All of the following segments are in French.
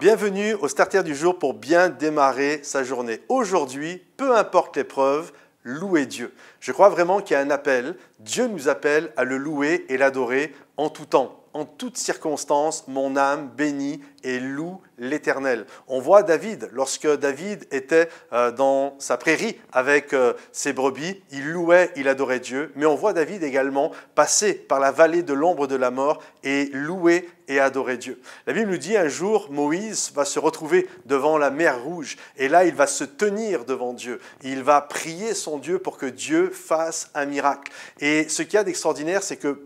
Bienvenue au Starter du jour pour bien démarrer sa journée. Aujourd'hui, peu importe l'épreuve, louez Dieu. Je crois vraiment qu'il y a un appel. Dieu nous appelle à le louer et l'adorer en tout temps. En toutes circonstances, mon âme bénit et loue l'Éternel. On voit David, lorsque David était dans sa prairie avec ses brebis, il louait, il adorait Dieu. Mais on voit David également passer par la vallée de l'ombre de la mort et louer et adorer Dieu. La Bible nous dit un jour, Moïse va se retrouver devant la mer Rouge et là, il va se tenir devant Dieu. Il va prier son Dieu pour que Dieu fasse un miracle. Et ce qu'il y a d'extraordinaire, c'est que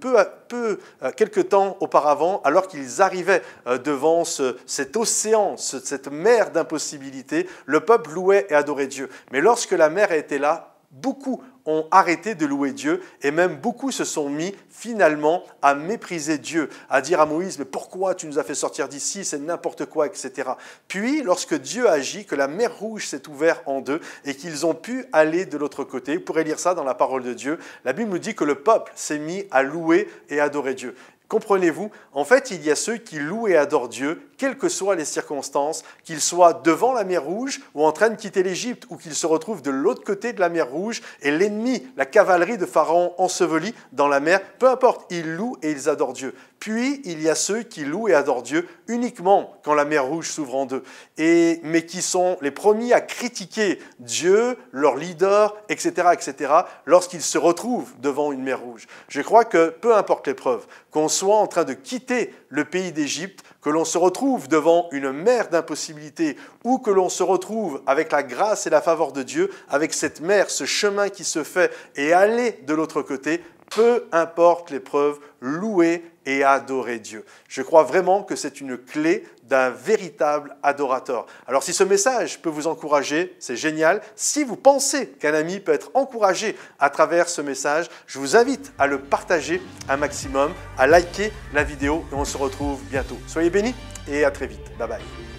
quelque temps auparavant, alors qu'ils arrivaient devant cet océan, cette mer d'impossibilité, le peuple louait et adorait Dieu. Mais lorsque la mer était là, beaucoup ont arrêté de louer Dieu et même beaucoup se sont mis finalement à mépriser Dieu, à dire à Moïse « mais pourquoi tu nous as fait sortir d'ici, c'est n'importe quoi, etc. » Puis lorsque Dieu agit, que la mer Rouge s'est ouverte en deux et qu'ils ont pu aller de l'autre côté, vous pourrez lire ça dans la parole de Dieu, la Bible nous dit que le peuple s'est mis à louer et adorer Dieu. Comprenez-vous, en fait, il y a ceux qui louent et adorent Dieu, quelles que soient les circonstances, qu'ils soient devant la mer Rouge ou en train de quitter l'Égypte ou qu'ils se retrouvent de l'autre côté de la mer Rouge et l'ennemi, la cavalerie de Pharaon ensevelie dans la mer, peu importe, ils louent et ils adorent Dieu. Puis, il y a ceux qui louent et adorent Dieu uniquement quand la mer Rouge s'ouvre en deux, mais qui sont les premiers à critiquer Dieu, leur leader, etc., lorsqu'ils se retrouvent devant une mer Rouge. Je crois que peu importe l'épreuve, qu'on soit en train de quitter le pays d'Égypte, que l'on se retrouve devant une mer d'impossibilité ou que l'on se retrouve avec la grâce et la faveur de Dieu, avec cette mer, ce chemin qui se fait et aller de l'autre côté, peu importe l'épreuve, louer et adorer Dieu. Je crois vraiment que c'est une clé d'un véritable adorateur. Alors si ce message peut vous encourager, c'est génial. Si vous pensez qu'un ami peut être encouragé à travers ce message, je vous invite à le partager un maximum, à liker la vidéo et on se retrouve bientôt. Soyez bénis et à très vite. Bye bye.